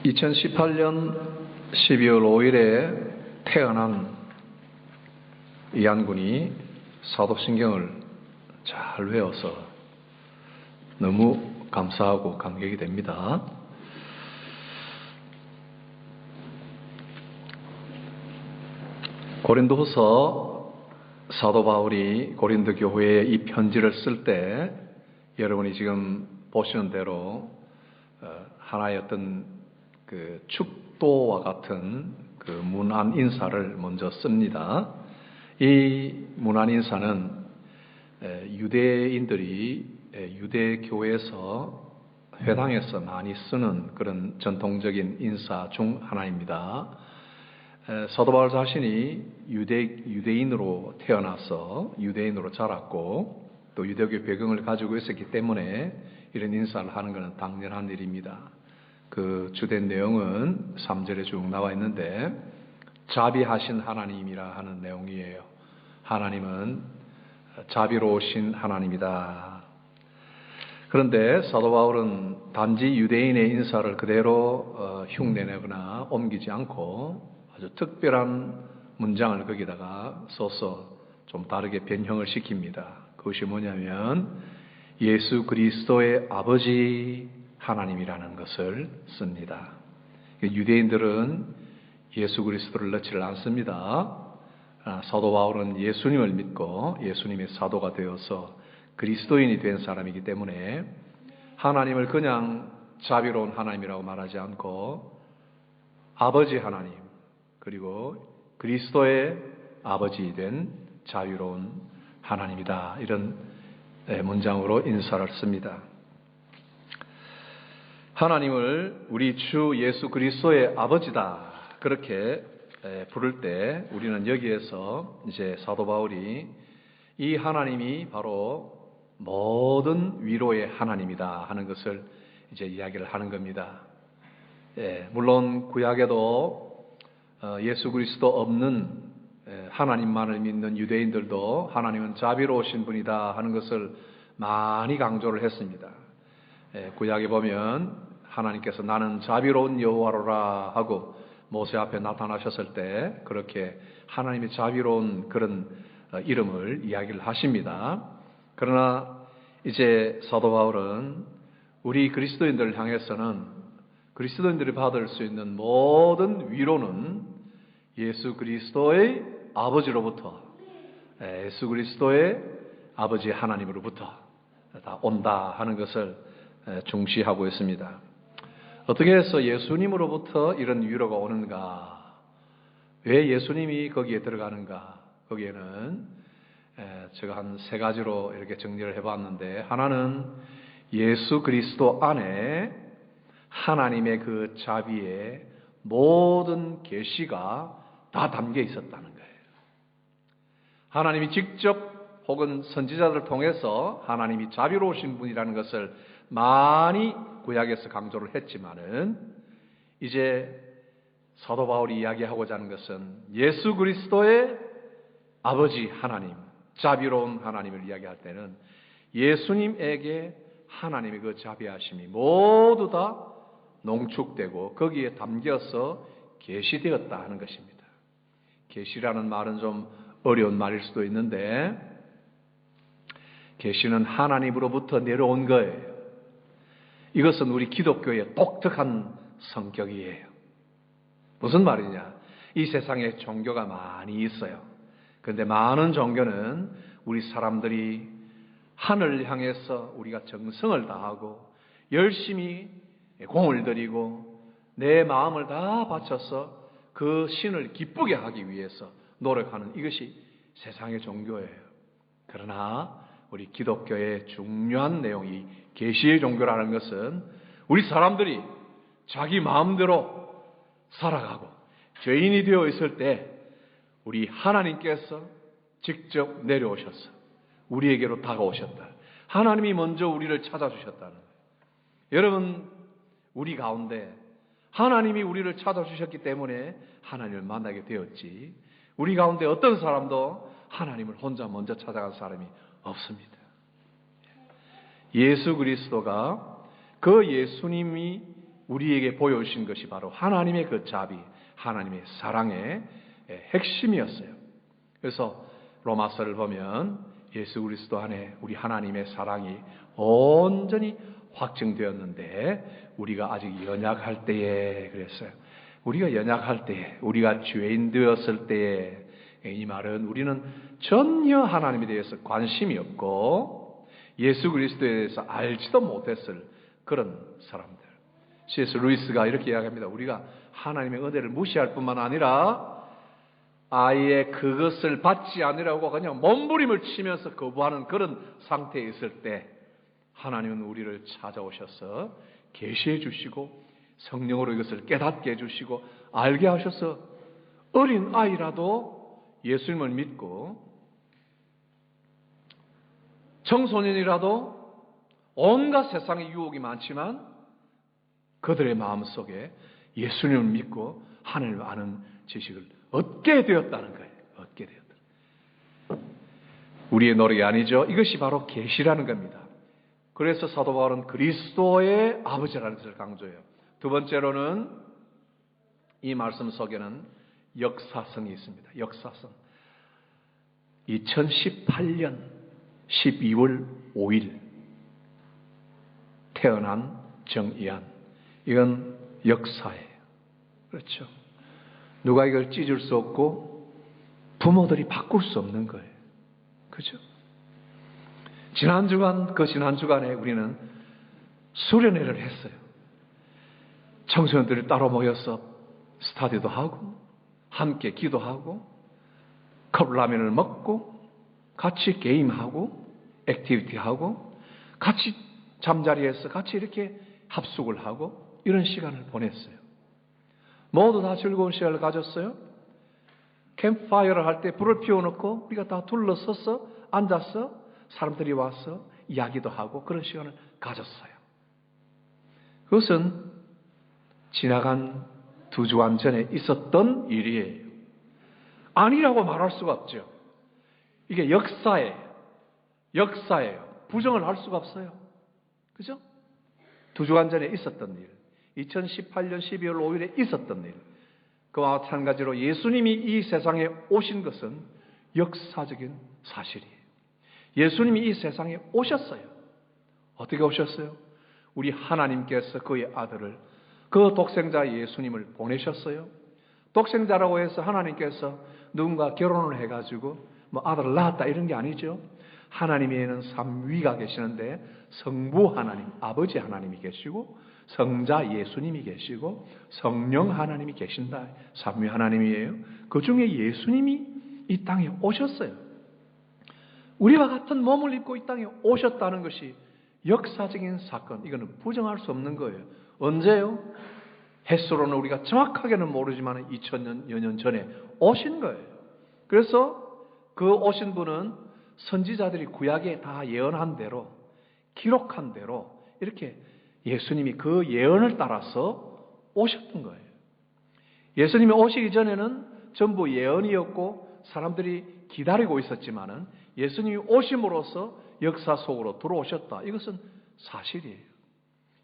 2018년 12월 5일에 태어난 이한군이 사도신경을 잘 외워서 너무 감사하고 감격이 됩니다. 고린도후서 사도 바울이 고린도 교회에 이 편지를 쓸 때 여러분이 지금 보시는 대로 하나의 어떤 그 축도와 같은 그 문안 인사를 먼저 씁니다. 이 문안 인사는 유대인들이 유대 교회에서 회당에서 많이 쓰는 그런 전통적인 인사 중 하나입니다. 사도 바울 자신이 유대인으로 태어나서 유대인으로 자랐고 또 유대교 배경을 가지고 있었기 때문에 이런 인사를 하는 것은 당연한 일입니다. 그 주된 내용은 3절에 쭉 나와 있는데 자비하신 하나님이라 하는 내용이에요. 하나님은 자비로우신 하나님이다. 그런데 사도 바울은 단지 유대인의 인사를 그대로 흉내내거나 옮기지 않고 아주 특별한 문장을 거기다가 써서 좀 다르게 변형을 시킵니다. 그것이 뭐냐면 예수 그리스도의 아버지 하나님이라는 것을 씁니다. 유대인들은 예수 그리스도를 넣지를 않습니다. 사도 바울은 예수님을 믿고 예수님의 사도가 되어서 그리스도인이 된 사람이기 때문에 하나님을 그냥 자비로운 하나님이라고 말하지 않고 아버지 하나님 그리고 그리스도의 아버지 된 자비로운 하나님이다. 이런 문장으로 인사를 씁니다. 하나님을 우리 주 예수 그리스도의 아버지다. 그렇게 부를 때 우리는 여기에서 이제 사도 바울이 이 하나님이 바로 모든 위로의 하나님이다 하는 것을 이제 이야기를 하는 겁니다. 물론 구약에도 예수 그리스도 없는 하나님만을 믿는 유대인들도 하나님은 자비로우신 분이다 하는 것을 많이 강조를 했습니다. 구약에 보면 하나님께서 나는 자비로운 여호와로라 하고 모세 앞에 나타나셨을 때 그렇게 하나님의 자비로운 그런 이름을 이야기를 하십니다. 그러나 이제 사도 바울은 우리 그리스도인들을 향해서는 그리스도인들이 받을 수 있는 모든 위로는 예수 그리스도의 아버지로부터 예수 그리스도의 아버지 하나님으로부터 다 온다 하는 것을 중시하고 있습니다. 어떻게 해서 예수님으로부터 이런 위로가 오는가? 왜 예수님이 거기에 들어가는가? 거기에는 제가 한 3가지로 이렇게 정리를 해봤는데 하나는 예수 그리스도 안에 하나님의 그 자비의 모든 계시가 다 담겨 있었다는 거예요. 하나님이 직접 혹은 선지자들을 통해서 하나님이 자비로우신 분이라는 것을 많이 구약에서 강조를 했지만은 이제 사도 바울이 이야기하고자 하는 것은 예수 그리스도의 아버지 하나님, 자비로운 하나님을 이야기할 때는 예수님에게 하나님의 그 자비하심이 모두 다 농축되고 거기에 담겨서 계시되었다 하는 것입니다. 계시라는 말은 좀 어려운 말일 수도 있는데 계시는 하나님으로부터 내려온 거예요. 이것은 우리 기독교의 독특한 성격이에요. 무슨 말이냐? 이 세상에 종교가 많이 있어요. 그런데 많은 종교는 우리 사람들이 하늘을 향해서 우리가 정성을 다하고 열심히 공을 들이고 내 마음을 다 바쳐서 그 신을 기쁘게 하기 위해서 노력하는 이것이 세상의 종교예요. 그러나 우리 기독교의 중요한 내용이 계시의 종교라는 것은 우리 사람들이 자기 마음대로 살아가고 죄인이 되어 있을 때 우리 하나님께서 직접 내려오셔서 우리에게로 다가오셨다. 하나님이 먼저 우리를 찾아주셨다는 거예요. 여러분, 우리 가운데 하나님이 우리를 찾아주셨기 때문에 하나님을 만나게 되었지 우리 가운데 어떤 사람도 하나님을 혼자 먼저 찾아간 사람이 없습니다. 예수 그리스도가 그 예수님이 우리에게 보여주신 것이 바로 하나님의 그 자비, 하나님의 사랑의 핵심이었어요. 그래서 로마서를 보면 예수 그리스도 안에 우리 하나님의 사랑이 온전히 확증되었는데 우리가 아직 연약할 때에 그랬어요. 우리가 연약할 때에, 우리가 죄인 되었을 때에, 이 말은 우리는 전혀 하나님에 대해서 관심이 없고 예수 그리스도에 대해서 알지도 못했을 그런 사람들. C.S. 루이스가 이렇게 이야기합니다. 우리가 하나님의 은혜를 무시할 뿐만 아니라 아예 그것을 받지 않으려고 그냥 몸부림을 치면서 거부하는 그런 상태에 있을 때 하나님은 우리를 찾아오셔서 계시해 주시고 성령으로 이것을 깨닫게 해주시고 알게 하셔서 어린 아이라도 예수님을 믿고 청소년이라도 온갖 세상의 유혹이 많지만 그들의 마음속에 예수님을 믿고 하나님을 아는 지식을 얻게 되었다는 거예요. 얻게 되었다. 우리의 노력이 아니죠. 이것이 바로 계시라는 겁니다. 그래서 사도 바울은 그리스도의 아버지라는 것을 강조해요. 두 번째로는 이 말씀 속에는 역사성이 있습니다. 역사성. 2018년 12월 5일 태어난 정이한. 이건 역사예요. 그렇죠. 누가 이걸 찢을 수 없고 부모들이 바꿀 수 없는 거예요. 그죠? 지난 주간에 우리는 수련회를 했어요. 청소년들이 따로 모여서 스타디도 하고 함께 기도하고 컵라면을 먹고 같이 게임하고 액티비티하고 같이 잠자리에서 같이 이렇게 합숙을 하고 이런 시간을 보냈어요. 모두 다 즐거운 시간을 가졌어요. 캠프파이어를 할 때 불을 피워놓고 우리가 다 둘러서서 앉아서 사람들이 와서 이야기도 하고 그런 시간을 가졌어요. 그것은 지나간 2주간 전에 있었던 일이에요. 아니라고 말할 수가 없죠. 이게 역사예요. 부정을 할 수가 없어요. 그죠? 2주간 전에 있었던 일. 2018년 12월 5일에 있었던 일. 그와 마찬가지로 예수님이 이 세상에 오신 것은 역사적인 사실이에요. 예수님이 이 세상에 오셨어요. 어떻게 오셨어요? 우리 하나님께서 그의 아들을, 그 독생자 예수님을 보내셨어요. 독생자라고 해서 하나님께서 누군가 결혼을 해가지고 뭐 아들을 낳았다 이런 게 아니죠. 하나님에는 삼위가 계시는데 성부 하나님, 아버지 하나님이 계시고 성자 예수님이 계시고 성령 하나님이 계신다. 삼위 하나님이에요. 그 중에 예수님이 이 땅에 오셨어요. 우리와 같은 몸을 입고 이 땅에 오셨다는 것이 역사적인 사건. 이거는 부정할 수 없는 거예요. 언제요? 횟수로는 우리가 정확하게는 모르지만 2000여 년 전에 오신 거예요. 그래서 그 오신 분은 선지자들이 구약에 다 예언한 대로, 기록한 대로 이렇게 예수님이 그 예언을 따라서 오셨던 거예요. 예수님이 오시기 전에는 전부 예언이었고 사람들이 기다리고 있었지만은 예수님이 오심으로써 역사 속으로 들어오셨다. 이것은 사실이에요.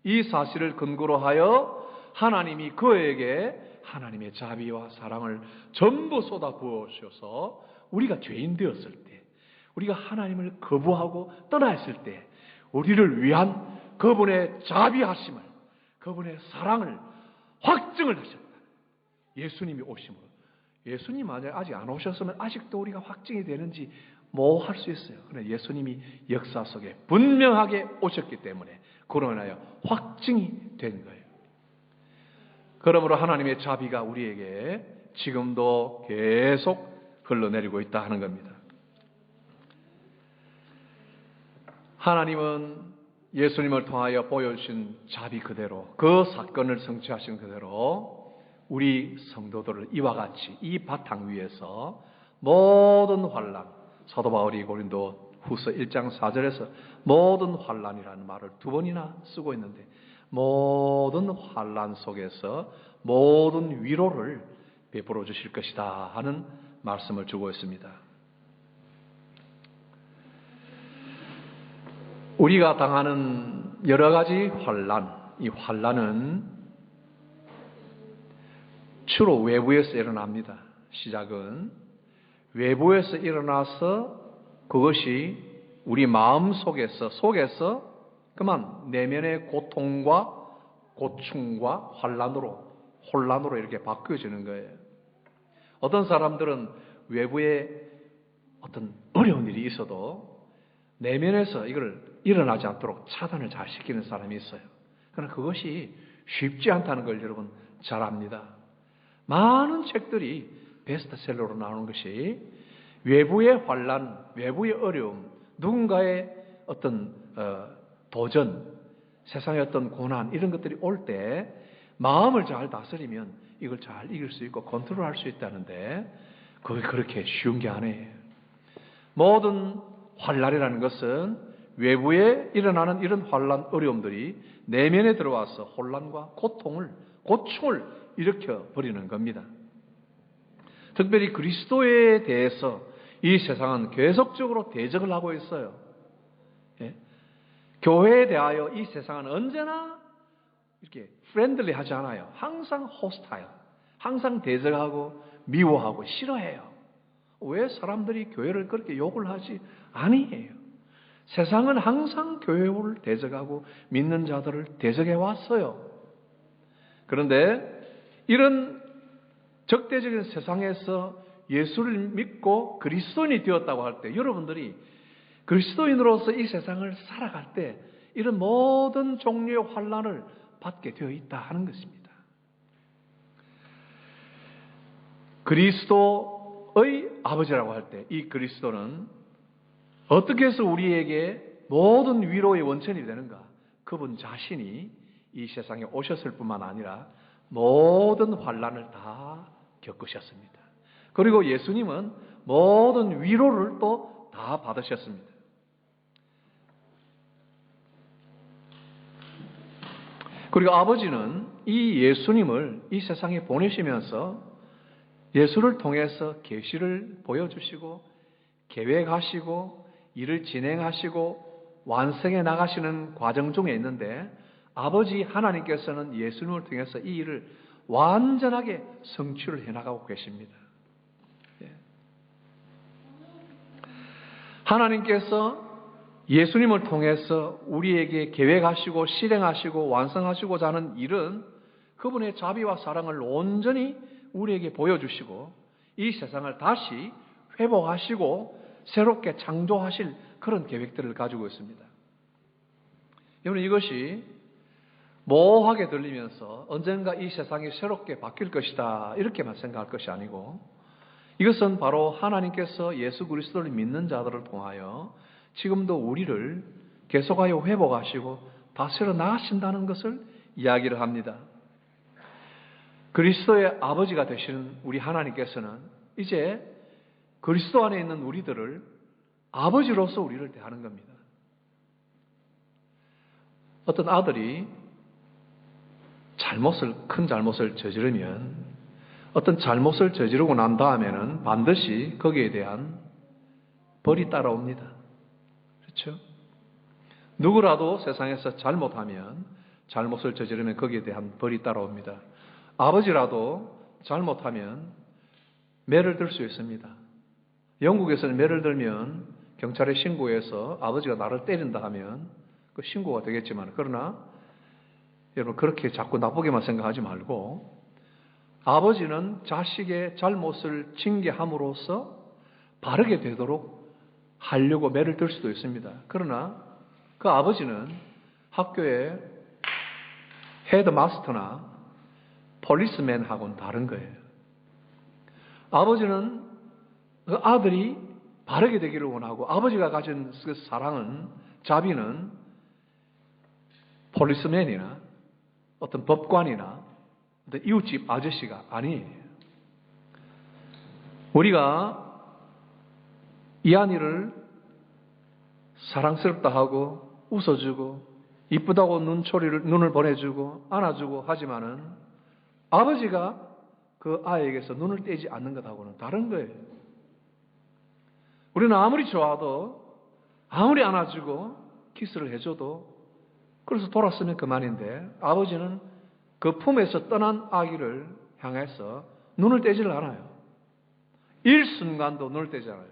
이 사실을 근거로 하여 하나님이 그에게 하나님의 자비와 사랑을 전부 쏟아 부으셔서 우리가 죄인 되었을 때, 우리가 하나님을 거부하고 떠나 있을 때 우리를 위한 그분의 자비하심을, 그분의 사랑을 확증을 하셨다. 예수님이 오심으로. 예수님 만약 아직 안 오셨으면 아직도 우리가 확증이 되는지 뭐 할 수 있어요. 그러나 예수님이 역사 속에 분명하게 오셨기 때문에 그로 인하여 확증이 된 거예요. 그러므로 하나님의 자비가 우리에게 지금도 계속 흘러내리고 있다 하는 겁니다. 하나님은 예수님을 통하여 보여주신 자비 그대로, 그 사건을 성취하신 그대로 우리 성도들을 이와 같이 이 바탕 위에서 모든 환난, 사도 바울이 고린도 후서 1장 4절에서 모든 환난이라는 말을 2번이나 쓰고 있는데 모든 환난 속에서 모든 위로를 베풀어 주실 것이다 하는 말씀을 주고 있습니다. 우리가 당하는 여러 가지 환난, 이 환난은 주로 외부에서 일어납니다. 시작은 외부에서 일어나서 그것이 우리 마음 속에서 그만 내면의 고통과 고충과 혼란으로 이렇게 바뀌어지는 거예요. 어떤 사람들은 외부에 어떤 어려운 일이 있어도 내면에서 이걸 일어나지 않도록 차단을 잘 시키는 사람이 있어요. 그러나 그것이 쉽지 않다는 걸 여러분 잘 압니다. 많은 책들이 베스트셀러로 나오는 것이 외부의 환란, 외부의 어려움, 누군가의 어떤 도전, 세상의 어떤 고난 이런 것들이 올 때 마음을 잘 다스리면 이걸 잘 이길 수 있고 컨트롤할 수 있다는데 그게 그렇게 쉬운 게 아니에요. 모든 환란이라는 것은 외부에 일어나는 이런 환란, 어려움들이 내면에 들어와서 혼란과 고충을 일으켜 버리는 겁니다. 특별히 그리스도에 대해서 이 세상은 계속적으로 대적을 하고 있어요. 예? 교회에 대하여 이 세상은 언제나 이렇게 프렌들리 하지 않아요. 항상 호스타일, 항상 대적하고 미워하고 싫어해요. 왜 사람들이 교회를 그렇게 욕을 하지? 아니에요. 세상은 항상 교회를 대적하고 믿는 자들을 대적해 왔어요. 그런데 이런 적대적인 세상에서 예수를 믿고 그리스도인이 되었다고 할 때 여러분들이 그리스도인으로서 이 세상을 살아갈 때 이런 모든 종류의 환난을 받게 되어 있다 하는 것입니다. 그리스도의 아버지라고 할 때 이 그리스도는 어떻게 해서 우리에게 모든 위로의 원천이 되는가? 그분 자신이 이 세상에 오셨을 뿐만 아니라 모든 환난을 다 겪으셨습니다. 그리고 예수님은 모든 위로를 또 다 받으셨습니다. 그리고 아버지는 이 예수님을 이 세상에 보내시면서 예수를 통해서 계시를 보여주시고 계획하시고 일을 진행하시고 완성해 나가시는 과정 중에 있는데 아버지 하나님께서는 예수님을 통해서 이 일을 완전하게 성취를 해나가고 계십니다. 하나님께서 예수님을 통해서 우리에게 계획하시고 실행하시고 완성하시고자 하는 일은 그분의 자비와 사랑을 온전히 우리에게 보여주시고 이 세상을 다시 회복하시고 새롭게 창조하실 그런 계획들을 가지고 있습니다. 여러분 이것이 모호하게 들리면서 언젠가 이 세상이 새롭게 바뀔 것이다 이렇게만 생각할 것이 아니고 이것은 바로 하나님께서 예수 그리스도를 믿는 자들을 통하여 지금도 우리를 계속하여 회복하시고 다스려 나가신다는 것을 이야기를 합니다. 그리스도의 아버지가 되시는 우리 하나님께서는 이제 그리스도 안에 있는 우리들을 아버지로서 우리를 대하는 겁니다. 어떤 아들이 큰 잘못을 저지르면 어떤 잘못을 저지르고 난 다음에는 반드시 거기에 대한 벌이 따라옵니다. 그렇죠? 누구라도 세상에서 잘못을 저지르면 거기에 대한 벌이 따라옵니다. 아버지라도 잘못하면 매를 들 수 있습니다. 영국에서는 매를 들면 경찰에 신고해서 아버지가 나를 때린다 하면 그 신고가 되겠지만 그러나 여러분 그렇게 자꾸 나쁘게만 생각하지 말고 아버지는 자식의 잘못을 징계함으로써 바르게 되도록 하려고 매를 들 수도 있습니다. 그러나 그 아버지는 학교의 헤드마스터나 폴리스맨하고는 다른 거예요. 아버지는 그 아들이 바르게 되기를 원하고 아버지가 가진 그 사랑은 자비는 폴리스맨이나 어떤 법관이나 어떤 이웃집 아저씨가 아니에요. 우리가 이한이를 사랑스럽다 하고 웃어주고 이쁘다고 눈을 보내주고 안아주고 하지만은 아버지가 그 아이에게서 눈을 떼지 않는 것하고는 다른 거예요. 우리는 아무리 좋아도 아무리 안아주고 키스를 해줘도 그래서 돌았으면 그만인데 아버지는 그 품에서 떠난 아기를 향해서 눈을 떼질 않아요. 일순간도 눈을 떼지 않아요.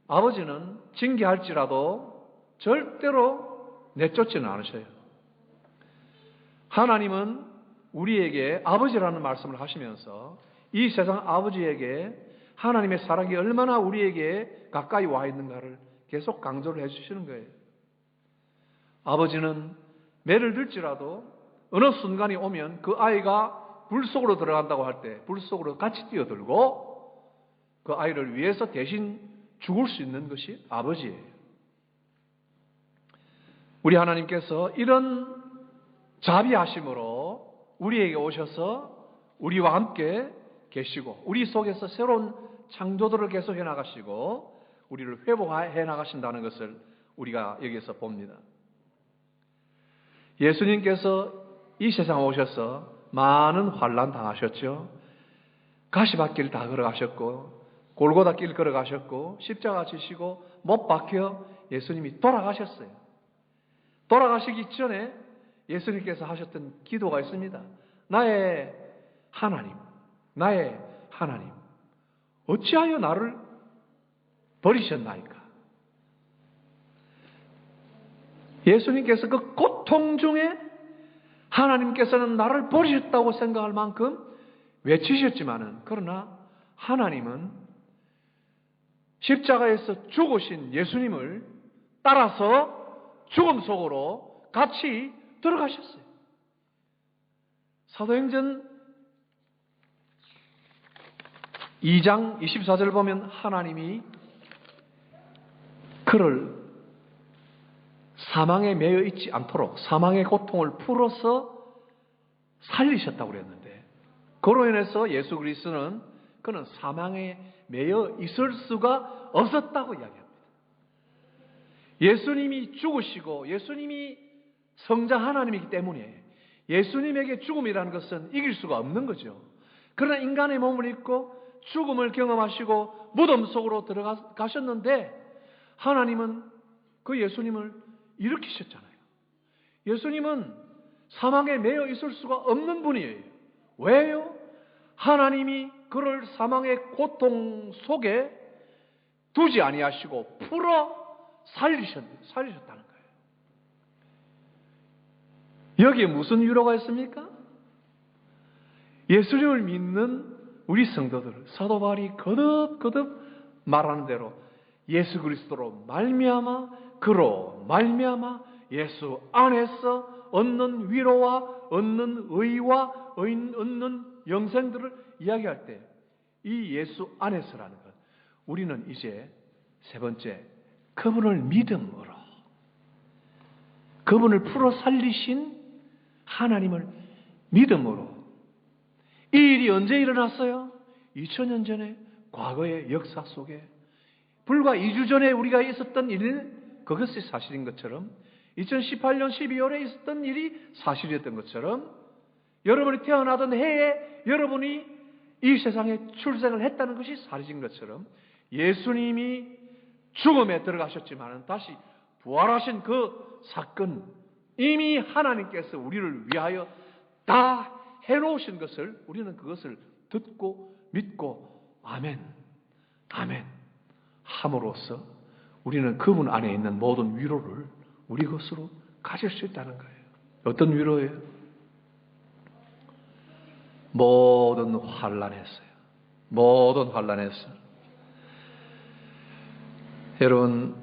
아버지는 징계할지라도 절대로 내쫓지는 않으셔요. 하나님은 우리에게 아버지라는 말씀을 하시면서 이 세상 아버지에게 하나님의 사랑이 얼마나 우리에게 가까이 와 있는가를 계속 강조를 해주시는 거예요. 아버지는 매를 들지라도 어느 순간이 오면 그 아이가 불 속으로 들어간다고 할 때 불 속으로 같이 뛰어들고 그 아이를 위해서 대신 죽을 수 있는 것이 아버지예요. 우리 하나님께서 이런 자비하심으로 우리에게 오셔서 우리와 함께 계시고 우리 속에서 새로운 창조들을 계속 해나가시고 우리를 회복해 나가신다는 것을 우리가 여기서 봅니다. 예수님께서 이 세상에 오셔서 많은 환난 당하셨죠. 가시밭길 다 걸어가셨고 골고다 길 걸어가셨고 십자가 지시고 못 박혀 예수님이 돌아가셨어요. 돌아가시기 전에 예수님께서 하셨던 기도가 있습니다. 나의 하나님, 나의 하나님, 어찌하여 나를 버리셨나이까? 예수님께서 그 고통 중에 하나님께서는 나를 버리셨다고 생각할 만큼 외치셨지만은, 그러나 하나님은 십자가에서 죽으신 예수님을 따라서 죽음 속으로 같이 들어가셨어요. 사도행전 2장 24절 보면 하나님이 그를 사망에 매여 있지 않도록 사망의 고통을 풀어서 살리셨다고 그랬는데, 그로 인해서 예수 그리스도는 그는 사망에 매여 있을 수가 없었다고 이야기합니다. 예수님이 죽으시고 예수님이 성자 하나님이기 때문에 예수님에게 죽음이라는 것은 이길 수가 없는 거죠. 그러나 인간의 몸을 입고 죽음을 경험하시고 무덤 속으로 들어가셨는데 하나님은 그 예수님을 일으키셨잖아요. 예수님은 사망에 매여 있을 수가 없는 분이에요. 왜요? 하나님이 그를 사망의 고통 속에 두지 아니하시고 풀어 살리셨다는 거예요. 여기에 무슨 위로가 있습니까? 예수님을 믿는 우리 성도들, 사도 바울이 거듭거듭 말하는 대로 예수 그리스도로 말미암아 그로 말미암아 예수 안에서 얻는 위로와 얻는 의와 얻는 영생들을 이야기할 때 이 예수 안에서라는 것, 우리는 이제 세 번째, 그분을 믿음으로, 그분을 풀어 살리신 하나님을 믿음으로. 이 일이 언제 일어났어요? 2000년 전에 과거의 역사 속에 불과 2주 전에 우리가 있었던 일, 그것이 사실인 것처럼 2018년 12월에 있었던 일이 사실이었던 것처럼 여러분이 태어나던 해에 여러분이 이 세상에 출생을 했다는 것이 사실인 것처럼 예수님이 죽음에 들어가셨지만 다시 부활하신 그 사건, 이미 하나님께서 우리를 위하여 다 해놓으신 것을 우리는 그것을 듣고 믿고 아멘, 아멘 함으로써 우리는 그분 안에 있는 모든 위로를 우리 것으로 가질 수 있다는 거예요. 어떤 위로예요? 모든 환난했어요. 모든 환난했어요. 여러분,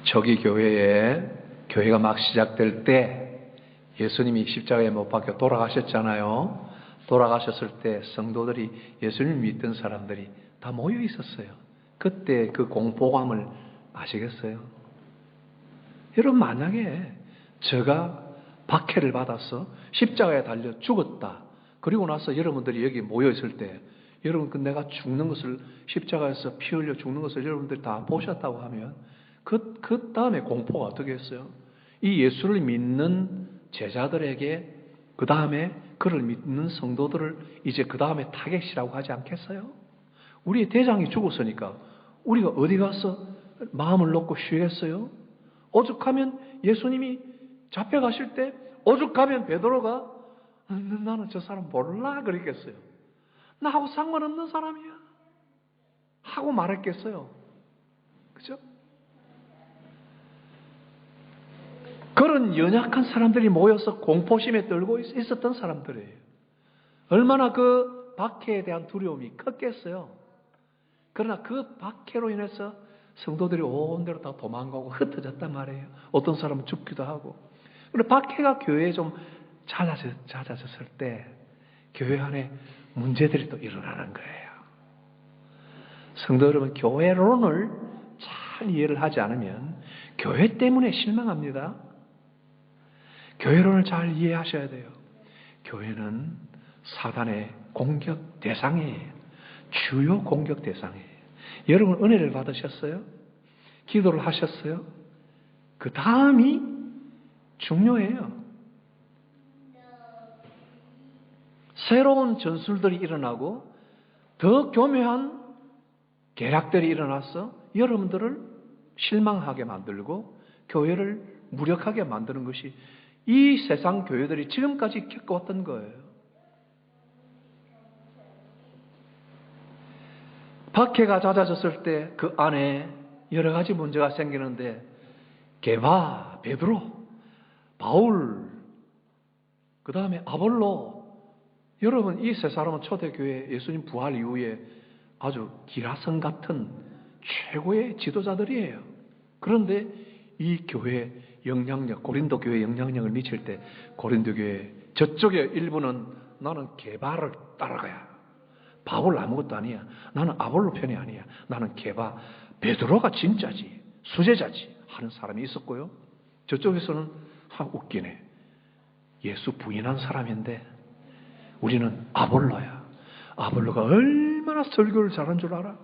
저기 교회가 막 시작될 때 예수님이 십자가에 못 박혀 돌아가셨잖아요. 돌아가셨을 때 성도들이, 예수님을 믿던 사람들이 다 모여 있었어요. 그때 그 공포감을 아시겠어요? 여러분, 만약에 제가 박해를 받아서 십자가에 달려 죽었다, 그리고 나서 여러분들이 여기 모여 있을 때 여러분 내가 죽는 것을, 십자가에서 피 흘려 죽는 것을 여러분들이 다 보셨다고 하면 그 다음에 공포가 어떻게 했어요? 이 예수를 믿는 제자들에게 그 다음에 그를 믿는 성도들을 이제 그 다음에 타겟이라고 하지 않겠어요? 우리의 대장이 죽었으니까 우리가 어디 가서 마음을 놓고 쉬겠어요? 오죽하면 예수님이 잡혀가실 때 오죽하면 베드로가 나는 저 사람 몰라 그랬겠어요. 나하고 상관없는 사람이야 하고 말했겠어요. 그죠? 그런 연약한 사람들이 모여서 공포심에 떨고 있었던 사람들이에요. 얼마나 그 박해에 대한 두려움이 컸겠어요. 그러나 그 박해로 인해서 성도들이 온 데로 다 도망가고 흩어졌단 말이에요. 어떤 사람은 죽기도 하고. 그런데 박해가 교회에 좀 잦아졌을 때 교회 안에 문제들이 또 일어나는 거예요. 성도 여러분, 교회론을 잘 이해를 하지 않으면 교회 때문에 실망합니다. 교회론을 잘 이해하셔야 돼요. 교회는 사단의 공격 대상이에요. 주요 공격 대상이에요. 여러분 은혜를 받으셨어요? 기도를 하셨어요? 그 다음이 중요해요. 새로운 전술들이 일어나고 더 교묘한 계략들이 일어나서 여러분들을 실망하게 만들고 교회를 무력하게 만드는 것이 이 세상 교회들이 지금까지 겪어왔던 거예요. 박해가 잦아졌을 때 그 안에 여러 가지 문제가 생기는데 게바, 베드로, 바울, 그 다음에 아볼로, 여러분 이 세 사람은 초대교회 예수님 부활 이후에 아주 기라성 같은 최고의 지도자들이에요. 그런데 이 교회 영향력, 고린도 교회 영향력을 미칠 때 고린도 교회 저쪽에 일부는 나는 게바를 따라가야, 바울 아무것도 아니야, 나는 아볼로 편이 아니야, 나는 게바, 베드로가 진짜지, 수제자지 하는 사람이 있었고요. 저쪽에서는 웃기네, 예수 부인한 사람인데 우리는 아볼로야. 아볼로가 얼마나 설교를 잘한 줄 알아?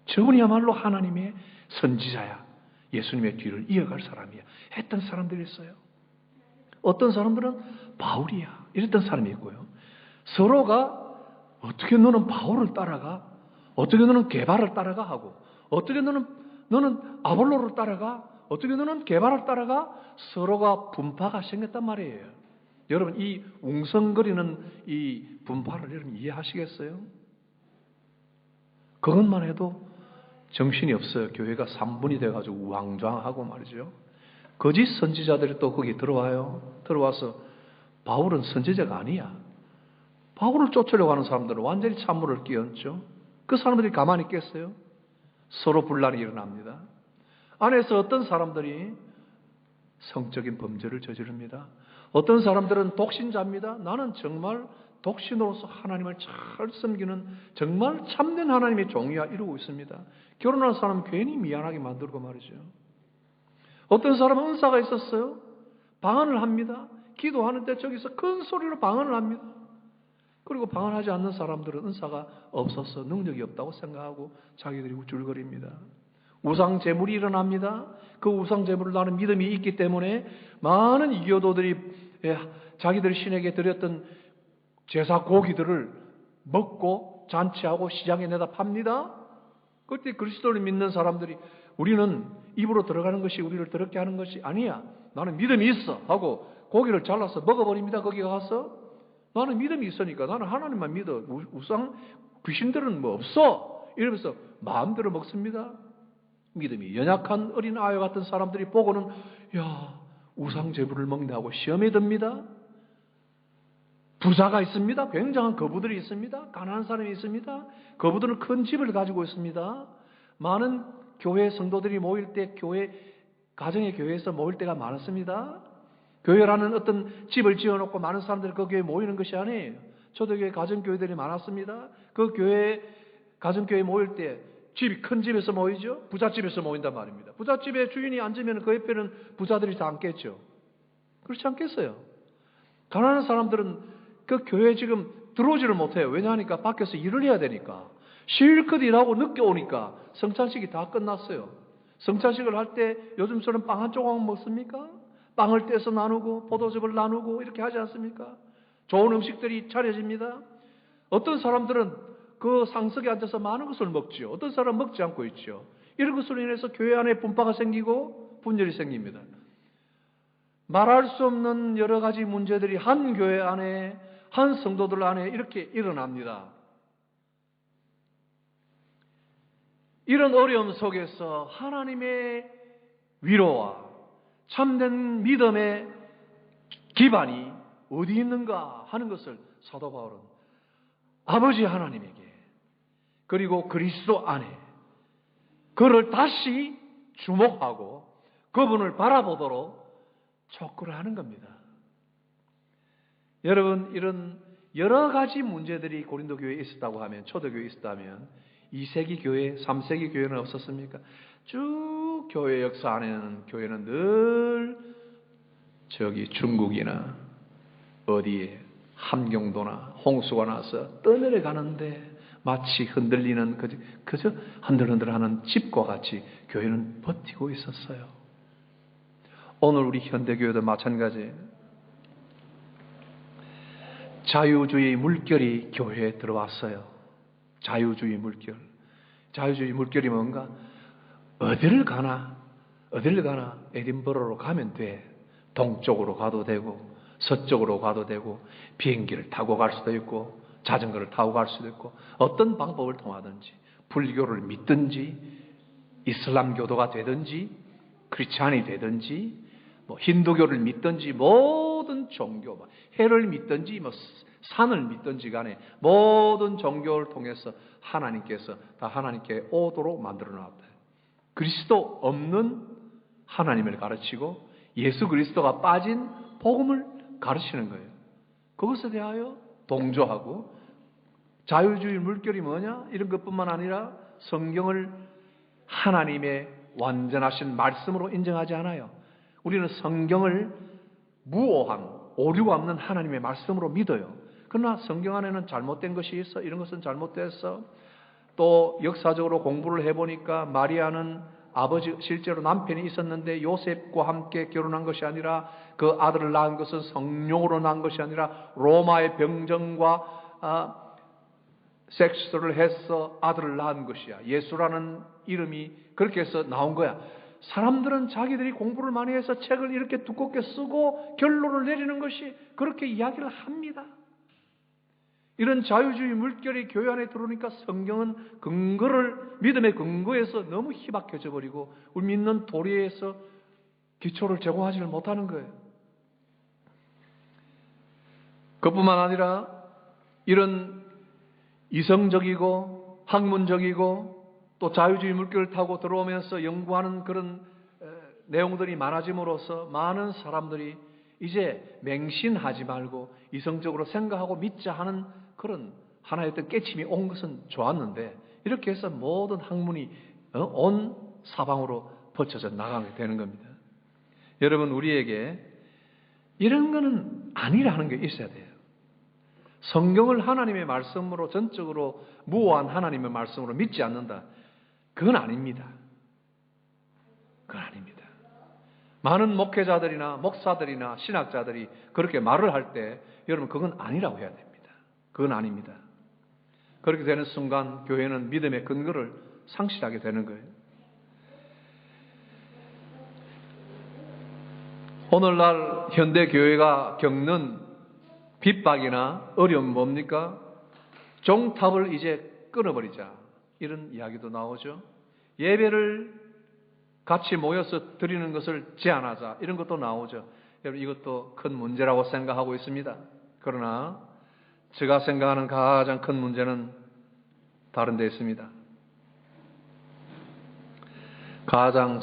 저분이야말로 하나님의 선지자야, 예수님의 뒤를 이어갈 사람이야 했던 사람들이 있어요. 어떤 사람들은 바울이야 이랬던 사람이 있고요. 서로가 어떻게 너는 바울을 따라가? 어떻게 너는 게바를 따라가? 하고, 어떻게 너는 아볼로를 따라가? 어떻게 너는 게바를 따라가? 서로가 분파가 생겼단 말이에요. 여러분 이 웅성거리는 이 분파를 여러분 이해하시겠어요? 그것만 해도 정신이 없어요. 교회가 3분이 돼가지고 우왕좌왕하고 말이죠. 거짓 선지자들이 또 거기 들어와요. 들어와서 바울은 선지자가 아니야. 바울을 쫓으려고 하는 사람들은 완전히 찬물을 끼얹죠. 그 사람들이 가만히 있겠어요? 서로 분란이 일어납니다. 안에서 어떤 사람들이 성적인 범죄를 저지릅니다. 어떤 사람들은 독신자입니다. 나는 정말 독신으로서 하나님을 잘 섬기는 정말 참된 하나님의 종이야 이러고 있습니다. 결혼한 사람은 괜히 미안하게 만들고 말이죠. 어떤 사람은 은사가 있었어요. 방언을 합니다. 기도하는데 저기서 큰 소리로 방언을 합니다. 그리고 방언하지 않는 사람들은 은사가 없어서 능력이 없다고 생각하고 자기들이 우쭐거립니다. 우상 제물이 일어납니다. 그 우상 제물을 나는 믿음이 있기 때문에 많은 이교도들이 자기들 신에게 드렸던 제사 고기들을 먹고 잔치하고 시장에 내다 팝니다. 그때 그리스도를 믿는 사람들이 우리는 입으로 들어가는 것이 우리를 더럽게 하는 것이 아니야, 나는 믿음이 있어 하고 고기를 잘라서 먹어버립니다. 거기 가서 나는 믿음이 있으니까 나는 하나님만 믿어, 우상 귀신들은 뭐 없어 이러면서 마음대로 먹습니다. 믿음이 연약한 어린 아이 같은 사람들이 보고는 야, 우상 제물을 먹는다고 시험에 듭니다. 부자가 있습니다. 굉장한 거부들이 있습니다. 가난한 사람이 있습니다. 거부들은 큰 집을 가지고 있습니다. 많은 교회 성도들이 모일 때 가정의 교회에서 모일 때가 많았습니다. 교회라는 어떤 집을 지어놓고 많은 사람들이 그 교회에 모이는 것이 아니에요. 초대교회 가정교회들이 많았습니다. 그 교회 가정교회 모일 때 집이 큰 집에서 모이죠. 부잣집에서 모인단 말입니다. 부잣집에 주인이 앉으면 그 옆에는 부자들이 다 앉겠죠. 그렇지 않겠어요? 가난한 사람들은 그 교회에 지금 들어오지를 못해요. 왜냐하니까 밖에서 일을 해야 되니까. 실컷 일하고 늦게 오니까 성찬식이 다 끝났어요. 성찬식을 할 때 요즘처럼 빵 한 조각 먹습니까? 빵을 떼서 나누고 포도즙을 나누고 이렇게 하지 않습니까? 좋은 음식들이 차려집니다. 어떤 사람들은 그 상석에 앉아서 많은 것을 먹지요. 어떤 사람은 먹지 않고 있죠. 이런 것으로 인해서 교회 안에 분파가 생기고 분열이 생깁니다. 말할 수 없는 여러 가지 문제들이 한 교회 안에, 한 성도들 안에 이렇게 일어납니다. 이런 어려움 속에서 하나님의 위로와 참된 믿음의 기반이 어디 있는가 하는 것을 사도 바울은 아버지 하나님에게, 그리고 그리스도 안에 그를 다시 주목하고 그분을 바라보도록 촉구를 하는 겁니다. 여러분, 이런 여러 가지 문제들이 고린도 교회에 있었다고 하면, 초대교회에 있었다면 2세기 교회, 3세기 교회는 없었습니까? 쭉 교회 역사 안에는 교회는 늘 중국이나 어디에 함경도나 홍수가 나서 떠내려 가는데 마치 흔들리는 그저 흔들흔들하는 집과 같이 교회는 버티고 있었어요. 오늘 우리 현대교회도 마찬가지예요. 자유주의 물결이 교회에 들어왔어요. 자유주의 물결. 자유주의 물결이 뭔가? 어디를 가나 에딘버러로 가면 돼. 동쪽으로 가도 되고 서쪽으로 가도 되고 비행기를 타고 갈 수도 있고 자전거를 타고 갈 수도 있고 어떤 방법을 통하든지 불교를 믿든지 이슬람교도가 되든지 크리스찬이 되든지 힌두교를 믿든지 모든 종교, 해를 믿든지 산을 믿든지 간에 모든 종교를 통해서 하나님께서 다 하나님께 오도록 만들어 놨다. 그리스도 없는 하나님을 가르치고 예수 그리스도가 빠진 복음을 가르치는 거예요. 그것에 대하여 동조하고 자유주의 물결이 뭐냐? 이런 것뿐만 아니라 성경을 하나님의 완전하신 말씀으로 인정하지 않아요. 우리는 성경을 무오한, 오류가 없는 하나님의 말씀으로 믿어요. 그러나 성경 안에는 잘못된 것이 있어. 이런 것은 잘못됐어. 또 역사적으로 공부를 해보니까 마리아는 아버지, 실제로 남편이 있었는데 요셉과 함께 결혼한 것이 아니라 그 아들을 낳은 것은 성령으로 낳은 것이 아니라 로마의 병정과 섹스를 해서 아들을 낳은 것이야. 예수라는 이름이 그렇게 해서 나온 거야. 사람들은 자기들이 공부를 많이 해서 책을 이렇게 두껍게 쓰고 결론을 내리는 것이 그렇게 이야기를 합니다. 이런 자유주의 물결이 교회 안에 들어오니까 성경은 믿음의 근거에서 너무 희박해져 버리고 우리 믿는 도리에서 기초를 제공하지를 못하는 거예요. 그뿐만 아니라 이런 이성적이고 학문적이고 또 자유주의 물결을 타고 들어오면서 연구하는 그런 내용들이 많아짐으로써 많은 사람들이 이제 맹신하지 말고 이성적으로 생각하고 믿자 하는 그런 하나의 어떤 깨침이 온 것은 좋았는데 이렇게 해서 모든 학문이 온 사방으로 퍼쳐져 나가게 되는 겁니다. 여러분, 우리에게 이런 거는 아니라는 게 있어야 돼요. 성경을 하나님의 말씀으로 전적으로 무오한 하나님의 말씀으로 믿지 않는다. 그건 아닙니다. 그건 아닙니다. 많은 목회자들이나 목사들이나 신학자들이 그렇게 말을 할 때 여러분 그건 아니라고 해야 됩니다. 그건 아닙니다. 그렇게 되는 순간 교회는 믿음의 근거를 상실하게 되는 거예요. 오늘날 현대 교회가 겪는 핍박이나 어려움은 뭡니까? 종탑을 이제 끊어버리자. 이런 이야기도 나오죠. 예배를 같이 모여서 드리는 것을 제한하자. 이런 것도 나오죠. 여러분, 이것도 큰 문제라고 생각하고 있습니다. 그러나 제가 생각하는 가장 큰 문제는 다른 데 있습니다. 가장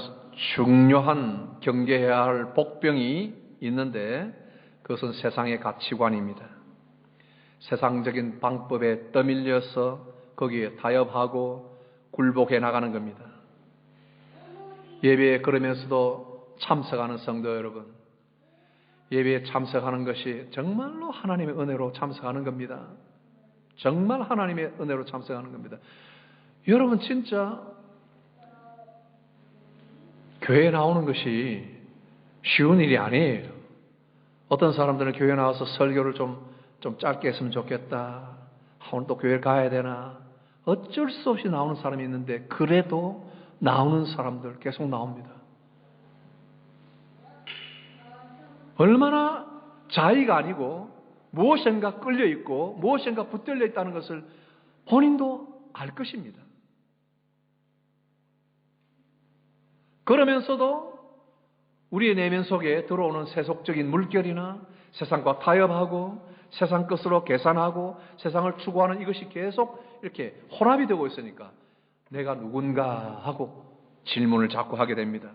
중요한 경계해야 할 복병이 있는데 그것은 세상의 가치관입니다. 세상적인 방법에 떠밀려서 거기에 타협하고 굴복해 나가는 겁니다. 예배에 그러면서도 참석하는 성도 여러분, 예배에 참석하는 것이 정말로 하나님의 은혜로 참석하는 겁니다. 정말 하나님의 은혜로 참석하는 겁니다. 여러분, 진짜 교회에 나오는 것이 쉬운 일이 아니에요. 어떤 사람들은 교회 나와서 설교를 좀 짧게 했으면 좋겠다. 오늘 또 교회 가야 되나. 어쩔 수 없이 나오는 사람이 있는데 그래도 나오는 사람들 계속 나옵니다. 얼마나 자의가 아니고 무엇인가 끌려 있고 무엇인가 붙들려 있다는 것을 본인도 알 것입니다. 그러면서도 우리의 내면 속에 들어오는 세속적인 물결이나 세상과 타협하고 세상 것으로 계산하고 세상을 추구하는 이것이 계속 이렇게 혼합이 되고 있으니까 내가 누군가 하고 질문을 자꾸 하게 됩니다.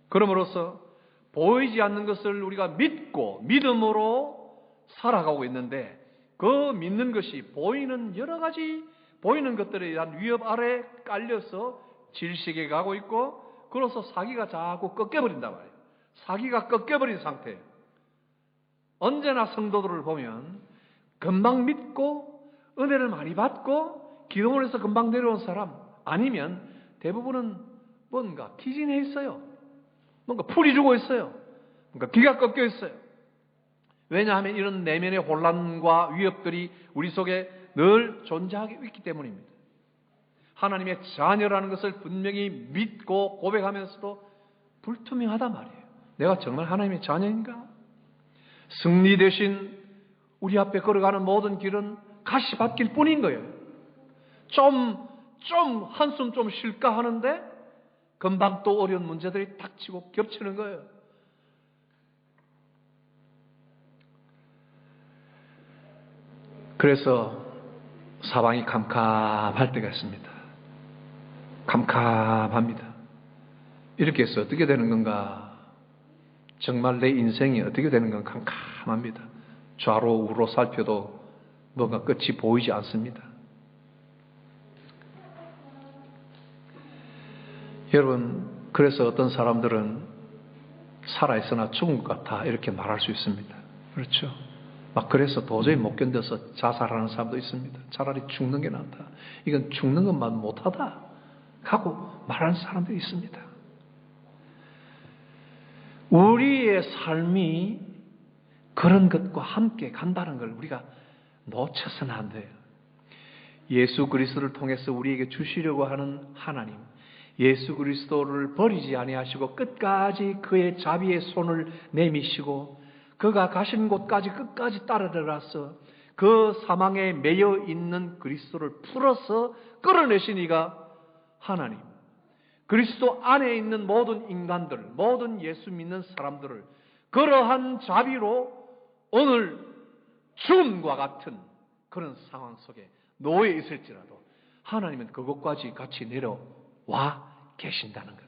그럼으로써 보이지 않는 것을 우리가 믿고 믿음으로 살아가고 있는데 그 믿는 것이 보이는 여러 가지 보이는 것들에 대한 위협 아래 깔려서 질식해 가고 있고 그래서 사기가 자꾸 꺾여버린단 말이에요. 사기가 꺾여버린 상태예요. 언제나 성도들을 보면 금방 믿고 은혜를 많이 받고 기도를 해서 금방 내려온 사람 아니면 대부분은 뭔가 기진해 있어요. 뭔가 풀이 주고 있어요. 뭔가 기가 꺾여 있어요. 왜냐하면 이런 내면의 혼란과 위협들이 우리 속에 늘 존재하고 있기 때문입니다. 하나님의 자녀라는 것을 분명히 믿고 고백하면서도 불투명하단 말이에요. 내가 정말 하나님의 자녀인가? 승리 대신 우리 앞에 걸어가는 모든 길은 가시밭길 뿐인 거예요. 좀 한숨 좀 쉴까 하는데 금방 또 어려운 문제들이 닥치고 겹치는 거예요. 그래서 사방이 캄캄할 때가 있습니다. 캄캄합니다. 이렇게 해서 어떻게 되는 건가? 정말 내 인생이 어떻게 되는 건가 캄캄합니다. 좌로 우로 살펴도 뭔가 끝이 보이지 않습니다. 여러분, 그래서 어떤 사람들은 살아있으나 죽은 것 같아 이렇게 말할 수 있습니다. 그렇죠? 막 그래서 도저히 못 견뎌서 자살하는 사람도 있습니다. 차라리 죽는 게 낫다. 이건 죽는 것만 못하다 하고 말하는 사람들이 있습니다. 우리의 삶이 그런 것과 함께 간다는 걸 우리가 놓쳐서는 안 돼요. 예수 그리스도를 통해서 우리에게 주시려고 하는 하나님, 예수 그리스도를 버리지 아니하시고 끝까지 그의 자비의 손을 내미시고 그가 가신 곳까지 끝까지 따라 들어가서 그 사망에 매여 있는 그리스도를 풀어서 끌어내신 이가 하나님, 그리스도 안에 있는 모든 인간들, 모든 예수 믿는 사람들을 그러한 자비로 오늘 죽음과 같은 그런 상황 속에 놓여 있을지라도 하나님은 그것까지 같이 내려와 계신다는 겁니다.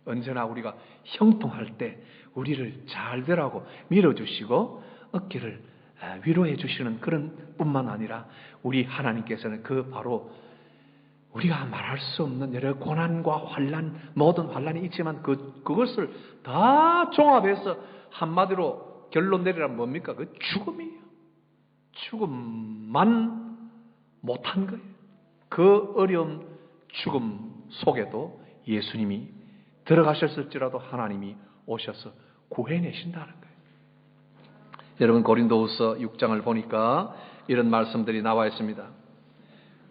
언제나 우리가 형통할 때 우리를 잘 되라고 밀어주시고 어깨를 위로해 주시는 그런 뿐만 아니라 우리 하나님께서는 그 바로 우리가 말할 수 없는 여러 고난과 환난, 모든 환난이 있지만 그것을 다 종합해서 한마디로 결론 내리라면 뭡니까? 그 죽음이에요. 죽음만 못한 거예요. 그 어려운 죽음 속에도 예수님이 들어가셨을지라도 하나님이 오셔서 구해내신다는 거예요. 여러분 고린도후서 6장을 보니까 이런 말씀들이 나와 있습니다.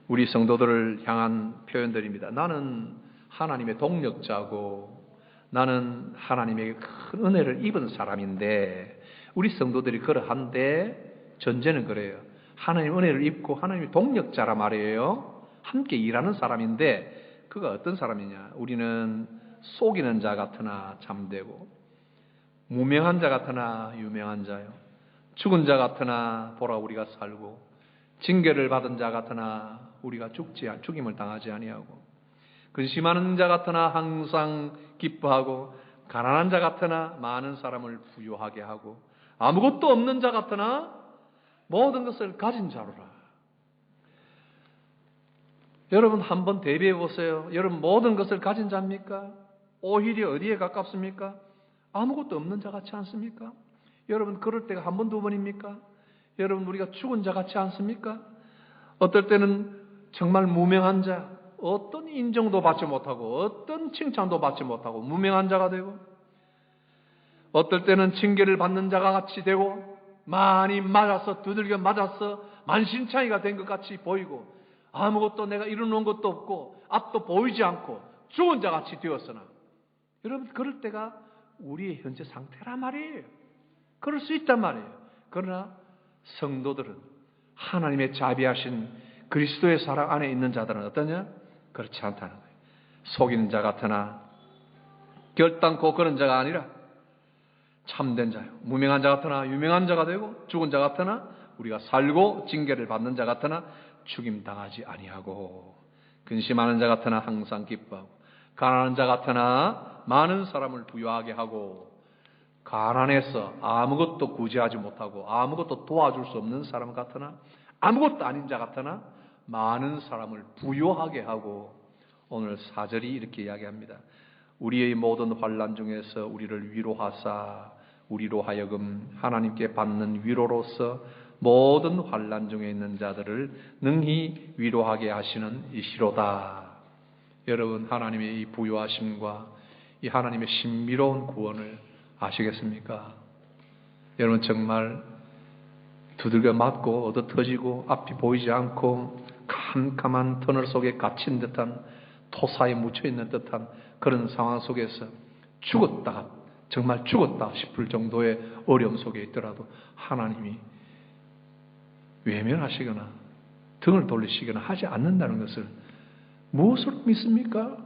우리 성도들을 향한 표현들입니다. 나는 하나님의 동력자고 나는 하나님의 큰 은혜를 입은 사람인데 우리 성도들이 그러한데 전제는 그래요. 하나님 은혜를 입고 하나님의 동력자라 말이에요. 함께 일하는 사람인데 그가 어떤 사람이냐? 우리는 속이는 자 같으나 잠되고 무명한 자 같으나 유명한 자요. 죽은 자 같으나 보라 우리가 살고 징계를 받은 자 같으나 우리가 죽임을 당하지 아니하고 근심하는 자 같으나 항상 기뻐하고 가난한 자 같으나 많은 사람을 부유하게 하고 아무것도 없는 자 같으나 모든 것을 가진 자로라. 여러분 한번 대비해 보세요. 여러분 모든 것을 가진 자입니까? 오히려 어디에 가깝습니까? 아무것도 없는 자 같지 않습니까? 여러분 그럴 때가 한 번, 두 번입니까? 여러분 우리가 죽은 자 같지 않습니까? 어떨 때는 정말 무명한 자, 어떤 인정도 받지 못하고 어떤 칭찬도 받지 못하고 무명한 자가 되고 어떨 때는 징계를 받는 자가 같이 되고 많이 맞아서 두들겨 맞아서 만신창이가 된 것 같이 보이고 아무것도 내가 이루는 것도 없고 앞도 보이지 않고 죽은 자 같이 되었으나 여러분 그럴 때가 우리의 현재 상태란 말이에요. 그럴 수 있단 말이에요. 그러나 성도들은 하나님의 자비하신 그리스도의 사랑 안에 있는 자들은 어떠냐? 그렇지 않다는 거예요. 속이는 자 같으나 결단코 그런 자가 아니라 참된 자요. 무명한 자 같으나 유명한 자가 되고, 죽은 자 같으나 우리가 살고 징계를 받는 자 같으나 죽임 당하지 아니하고, 근심하는 자 같으나 항상 기뻐하고, 가난한 자 같으나 많은 사람을 부유하게 하고, 가난해서 아무것도 구제하지 못하고 아무것도 도와줄 수 없는 사람 같으나, 아무것도 아닌 자 같으나 많은 사람을 부유하게 하고, 오늘 4절이 이렇게 이야기합니다. 우리의 모든 환난 중에서 우리를 위로하사 우리로 하여금 하나님께 받는 위로로서 모든 환난 중에 있는 자들을 능히 위로하게 하시는 이시로다. 여러분, 하나님의 이 부유하심과 이 하나님의 신비로운 구원을 아시겠습니까? 여러분, 정말 두들겨 맞고 얻어 터지고 앞이 보이지 않고 캄캄한 터널 속에 갇힌 듯한, 토사에 묻혀있는 듯한 그런 상황 속에서 죽었다, 정말 죽었다 싶을 정도의 어려움 속에 있더라도 하나님이 외면하시거나 등을 돌리시거나 하지 않는다는 것을 무엇으로 믿습니까?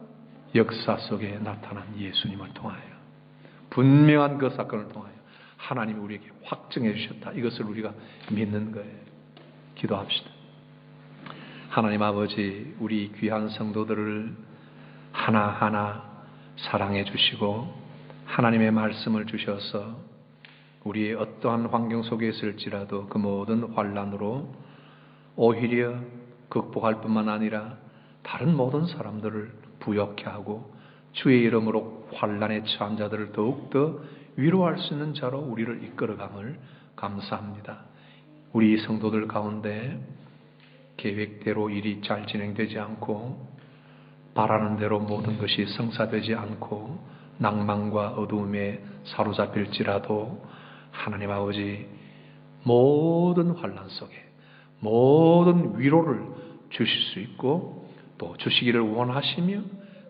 역사 속에 나타난 예수님을 통하여, 분명한 그 사건을 통하여 하나님이 우리에게 확증해 주셨다. 이것을 우리가 믿는 거예요. 기도합시다. 하나님 아버지, 우리 귀한 성도들을 하나하나 사랑해 주시고 하나님의 말씀을 주셔서 우리의 어떠한 환경 속에 있을지라도 그 모든 환난으로 오히려 극복할 뿐만 아니라 다른 모든 사람들을 부욕케 하고 주의 이름으로 환난에 처한 자들을 더욱더 위로할 수 있는 자로 우리를 이끌어감을 감사합니다. 우리 성도들 가운데 계획대로 일이 잘 진행되지 않고 바라는 대로 모든 것이 성사되지 않고 낭만과 어두움에 사로잡힐지라도 하나님 아버지, 모든 환난 속에 모든 위로를 주실 수 있고 또 주시기를 원하시며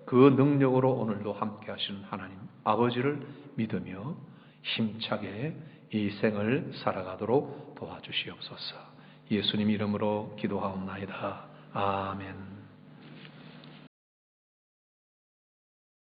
그 능력으로 오늘도 함께 하시는 하나님 아버지를 믿으며 힘차게 이 생을 살아가도록 도와주시옵소서. 예수님 이름으로 기도하옵나이다. 아멘.